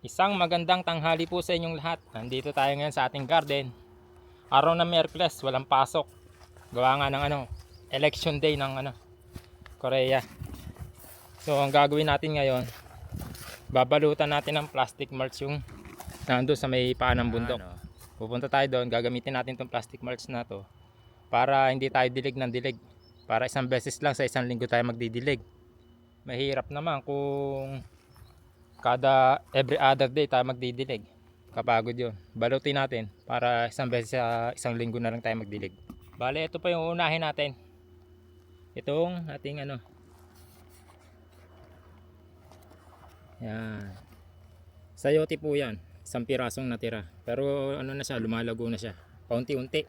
Isang magandang tanghali po sa inyong lahat. Nandito tayo ngayon sa ating garden. Araw ng Miyerkules, walang pasok. Gawa nga ng election day ng Korea. So ang gagawin natin ngayon, babalutan natin ng plastic mulch yung nando sa may paan ng bundok. Pupunta tayo doon, gagamitin natin tong plastic mulch na to para hindi tayo dilig ng dilig. Para isang beses lang sa isang linggo tayo magdidilig. Mahirap naman kung kada every other day tayo magdidilig. Kapagod yun. Balutin natin para isang beses sa isang linggo na lang tayo magdilig. Bale, ito pa yung unahin natin. Itong ating yan. Sayote po yan. Isang pirasong natira. Pero na siya, lumalago na siya. Paunti-unti.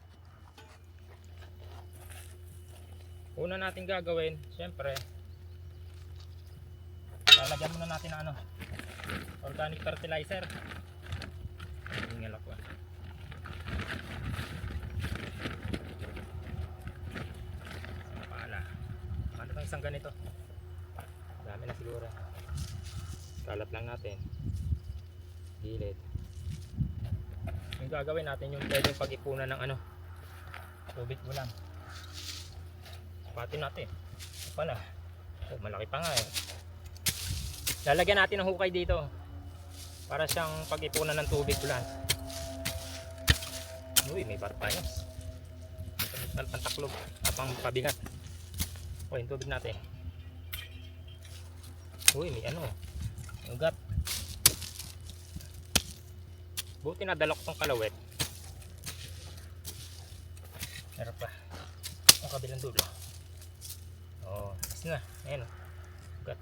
Una natin gagawin, syempre, lalagyan muna natin ng organic fertilizer. Hingal ako. Sama pala. Ano pang isang ganito? Dami na siguro. Kalat lang natin. Gilid. Yung gagawin natin yung pwedeng pag-ipunan ng tubig ulan. Patin natin. Ito pala. Oh, malaki pa nga eh. Lalagyan natin ng hukay dito para siyang pag-ipunan ng tubig ulan. Uy, may bar tayo. Pantaklob at pang pabigat. O, yung tubig natin. Uy, may ugat. Buti na dalok tong kalawet. Meron pa. Ang kabilang dulo. Oh, tapos na. Ayan o. Ugat.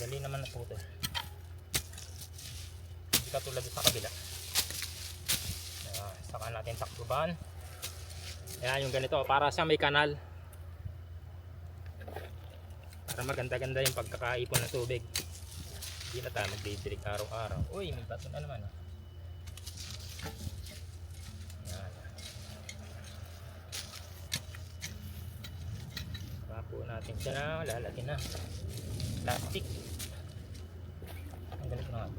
Dali naman na puto. Hindi katulad sa kabila. Saka natin takluban. Ayan yung ganito. Para sa may kanal. Para maganda-ganda yung pagkakaipon ng tubig. Hindi na tayo magdidilig araw-araw. Uy, may bato na naman. Ayan. Saka po natin siya na. Lalagyan na plastic. Ang ganito na nga.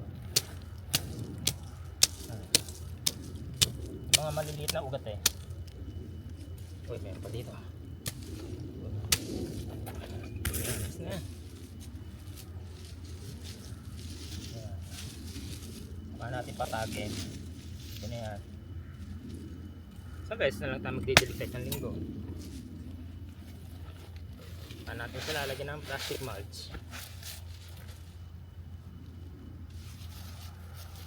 Mga maliliit na ugat eh. Uy, meron pa dito. Ayan na. Saka natin patagin. Yan yan. Sa beses na lang tayo magdidilig sa isang linggo. Saka natin sila lalagyan ng plastic mulch.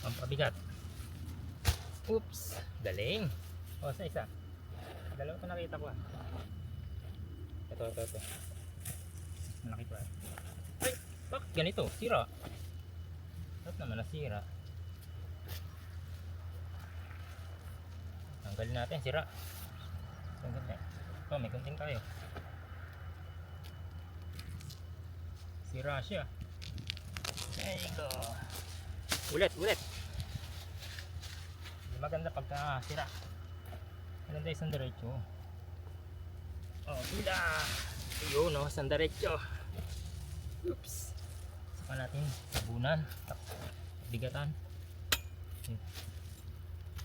Pampabigat. Oops, galing. O, sa isa. Dalawa ito nakita ko Ito. Malaki pa. Ay, bakit ganito? Sira. Bakit naman nasira? Tanggalin natin, sira. Tanggalin. Ito, may kunting tayo. Sira siya. There you go. Ulit. Hindi maganda pagka sira. Maganda isang diretso. Oh, sila. Yun no, isang diretso. Oops. Saka natin sabunan. Bigatan.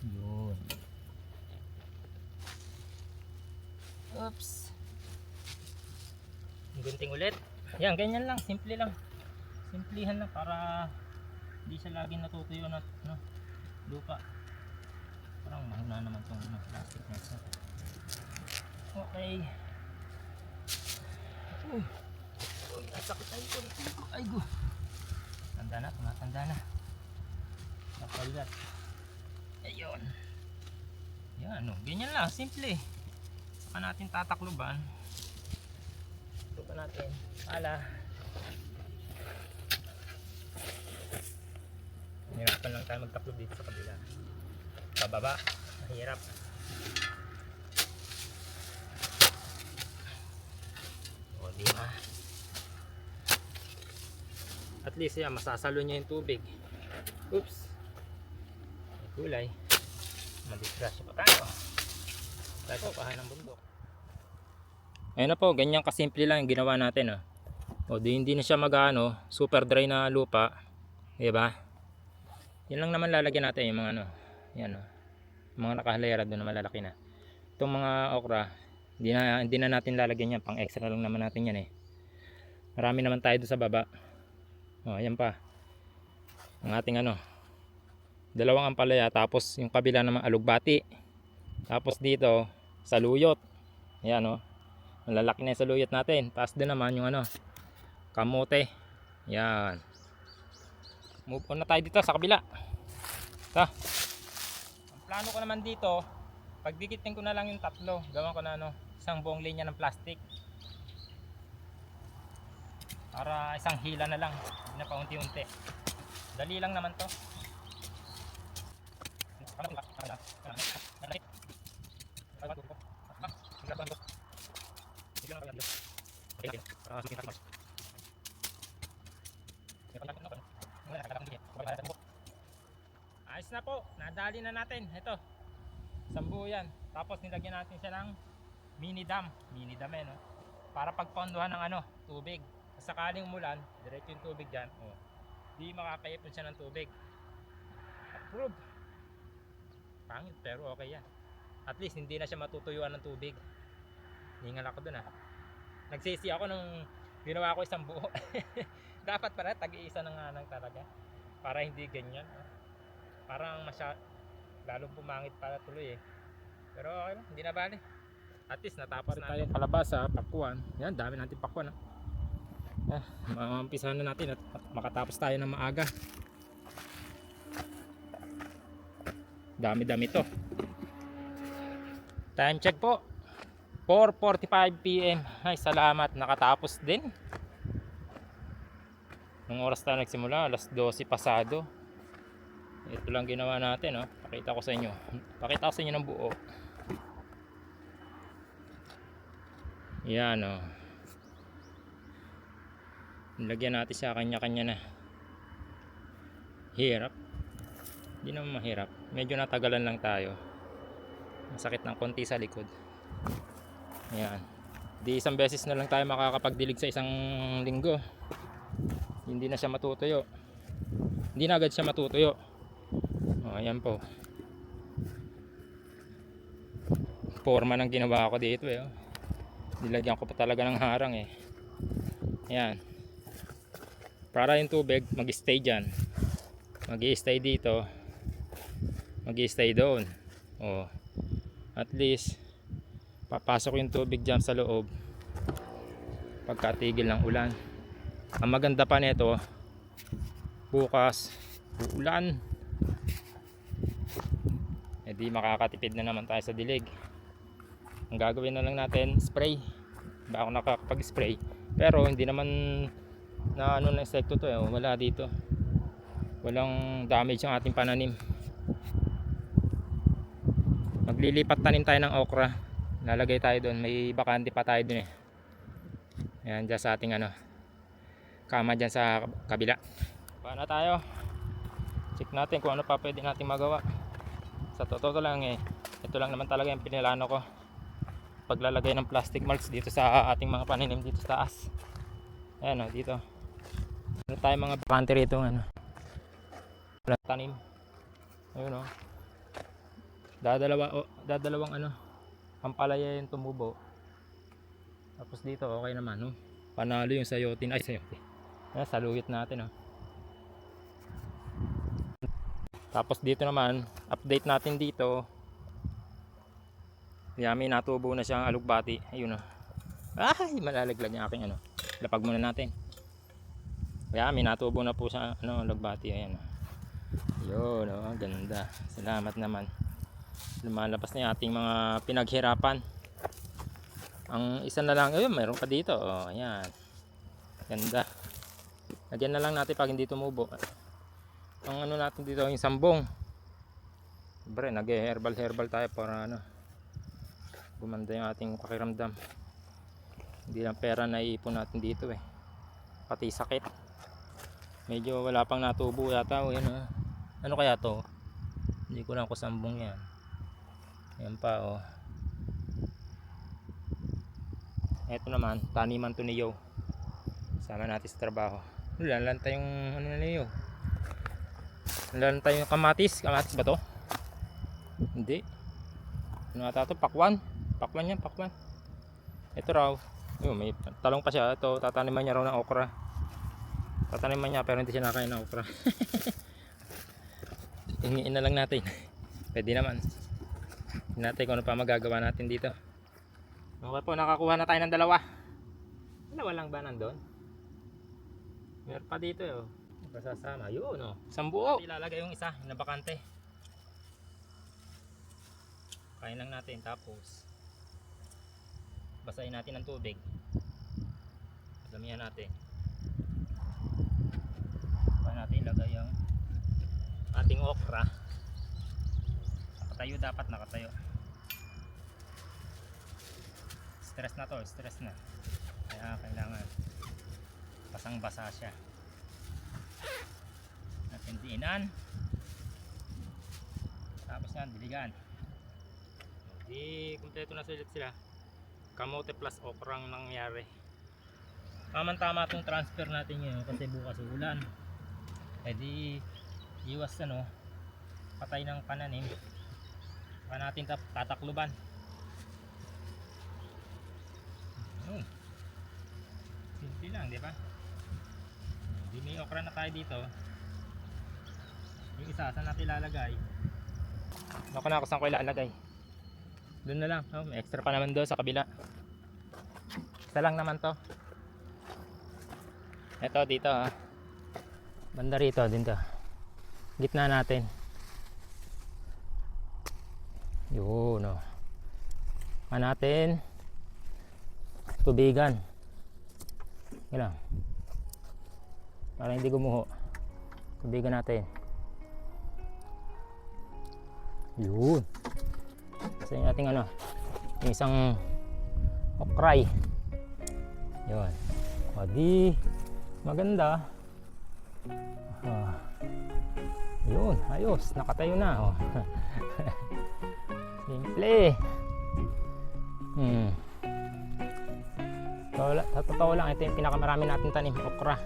Yun. Oops. Gunting ulit. Yan, ganyan lang. Simple lang. Simplihan lang para hindi siya laging natutuyo na lupa. Parang mahina naman itong plastic na ito. Okay. Sakit tayo po. Ay go. Tumatanda na. Napalat. Ayun. Yan ganyan lang. Simple. Saka natin tatakluban. Ito pa natin. Hirapan lang tayo magtaklob dito sa kabila. Pababa. Mahirap. O diba? At least yan, masasalo niya yung tubig. Oops. May kulay. Madisgrasya pa tayo. Tayo pahan ng bundok. Ayun na po, ganyan kasimple lang yung ginawa natin. O di hindi na siya super dry na lupa. Diba? Yun lang naman lalagyan natin yung mga ano. Yan o. Mga nakahalera doon na malalaki na. Itong mga okra, hindi na natin lalagyan yan. Pang extra lang naman natin yan eh. Marami naman tayo doon sa baba. O, ayan pa. Ang ating ano. Dalawang ampalaya. Tapos yung kabila naman alugbati. Tapos dito, saluyot. Ayan o. Malalaki na yung saluyot natin. Tapos din naman yung ano. Kamote. Yan. Move on na tayo dito sa kabila. Ito. Ang plano ko naman dito, pagdikitin ko na lang yung tatlo. Gawan ko na ano, isang buong linya ng plastic. Para isang hila na lang. Hindi na paunti-unti. Dali lang naman to. Ayos na po, nadali na natin. Ito, sambu yan. Tapos nilagyan natin siya ng mini dam. Mini dam no? Para pagpondohan ng ano, tubig. Sakaling umulan, diretso yung tubig dyan. Oh. Di makakaipon siya ng tubig. Approve. Pangit pero okay yan. At least hindi na siya matutuyuan ng tubig. Hingal ako dun Nagsisi ako nung ginawa ko isang buo. Dapat pala tag-iisa na nga lang talaga. Para hindi ganyan. Parang lalong pumangit para tuloy eh. Pero okay lang, hindi na bali. At least natapos na tayo kalabasa, pakwan. Yan, dami natin pakwan. Maumpisahan na natin at makatapos tayo ng maaga. Dami-dami to. Time check po. 4:45 PM. Ay, salamat, nakatapos din. Nung oras tayo nagsimula, alas 12 pasado. Ito lang ginawa natin, Pakita ko sa inyo. Pakita ko sa inyo ng buo. Yan, Nilagyan natin siya kanya-kanya na. Hirap. Hindi naman mahirap. Medyo natagalan lang tayo. Masakit ng konti sa likod. Yan. Di isang beses na lang tayo makakapagdilig sa isang linggo. Hindi na siya matutuyo. Hindi na agad siya matutuyo. Ayan po. Forma ng ginawa ko dito Nilagyan ko pa talaga ng harang Ayan. Para yung tubig mag-stay dyan. Mag-i-stay dito. Mag-i-stay doon. At least papasok yung tubig dyan sa loob pagkatigil ng ulan. Ang maganda pa nito, bukas uulan, di makakatipid na naman tayo sa dilig. Ang gagawin na lang natin, spray. Ba ako nakakapag-spray, pero hindi naman na ano na insekto to wala dito, walang damage ang ating pananim. Maglilipat tanim tayo ng okra, lalagay tayo doon, may bakante pa tayo doon Ayan, dyan sa ating kama dyan sa kabila. Paano tayo? Check natin kung ano pa pwede natin magawa. Sa totoo lang ito lang naman talaga yung pinilano ko, paglalagay ng plastic mulch dito sa ating mga paninim dito sa taas. Ayan dito. Ano tayo mga bakante rito tanim. Ayun dadalawang ampalaya yung tumubo. Tapos dito okay naman panalo yung sayotin. Ay, sayotin. Saluyot natin Tapos dito naman, update natin dito. May natubo na siyang alugbati. Ayun Ay, malalaglag yung aking lapag muna natin. May natubo na po sa alugbati. Ayan Yun ganda. Salamat naman. Lumalabas na yung ating mga pinaghirapan. Ang isa na lang, mayroon pa dito. Ayan. Ganda. Lagyan na lang natin pag hindi tumubo. Ang natin dito yung sambong. Siyempre, nag-herbal tayo para gumanda yung ating pakiramdam. Hindi lang pera na iipon natin dito pati sakit. Medyo wala pang natubo yata ano kaya to? Hindi ko lang kung sambong yan. Ayan pa Ito naman, taniman to niyo. Sama natin sa trabaho. Lalanta yung niyo. Meron tayong kamatis. Kamatis ba to? Hindi. Ano ata to? Pakwan. Pakwan yan, pakwan. Ito raw. Yun, may talong pa siya. Ito, tataniman niya raw ng okra. Tataniman niya pero hindi siya nakain ng okra. Hingiin na lang natin. Pwede naman. Tingnan natin kung ano pa magagawa natin dito. Okay po, nakakuha na tayo ng dalawa. Dalawa lang ba nandun? Meron pa dito eh. Pasasama. Yun o. Isang buo. Ilalagay yung isa. Yung nabakante. Kain lang natin. Tapos basahin natin ng tubig. Damihan natin. Para natin ilagay yung ating okra. Nakatayo dapat. Nakatayo. Stress na to. Stress na. Kaya kailangan basang basa siya. Natin diinan. Tapos yan, diligan. Di kumpleto na sila. Kamote plus okrang nangyari. Tama itong transfer natin yun kasi bukas ulan. Eh di iwas patay ng pananim. Baka natin tatakluban. Simple lang, di ba? Di may okra na tayo dito. Yung isa, saan natin ilalagay? Baka na ako saan ko ilalagay. Doon na lang. Oh, may extra pa naman doon sa kabila. Isa lang naman to. Ito dito ha. Banda rito din to. Gitna natin. Yun o. Natin. Tubigan. Yan lang. Para hindi gumuho. Tubigan natin. Yun. Kasi natin yung isang okray. Yun. O di maganda. Yun, ayos. Nakatayo na. Oh. Simple. Sa totoo lang, ito yung pinakamarami natin tanim, okra.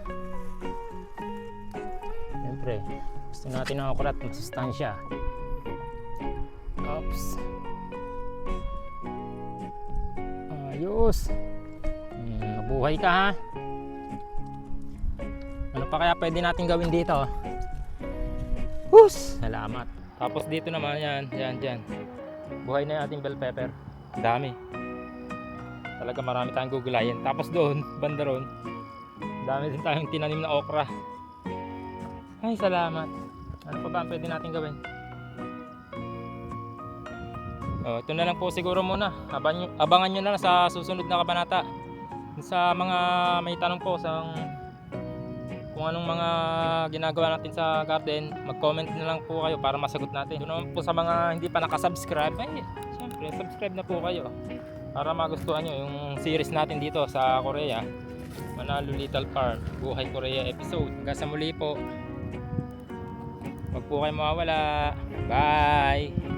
Siyempre, gusto natin ng okra at masustansya. Oops. Ayos. Mabuhay ka ha. Ano pa kaya pwede natin gawin dito? Hus! Salamat. Tapos dito naman yan. Buhay na yung ating bell pepper. Dami. Talaga marami tayong gugulayin. Tapos doon, banda ron, dami din tayong tinanim na okra. Ay, salamat. Ano pa ba ang pwede natin gawin? Ito na lang po siguro muna. Abangan nyo na sa susunod na kabanata. Sa mga may tanong po kung anong mga ginagawa natin sa garden, mag-comment na lang po kayo para masagot natin. Doon naman po sa mga hindi pa nakasubscribe, ay syempre subscribe na po kayo para magustuhan nyo yung series natin dito sa Korea. Manalo Little Farm, Buhay Korea episode. Hanggang sa muli po. Huwag po kayo mawawala. Bye!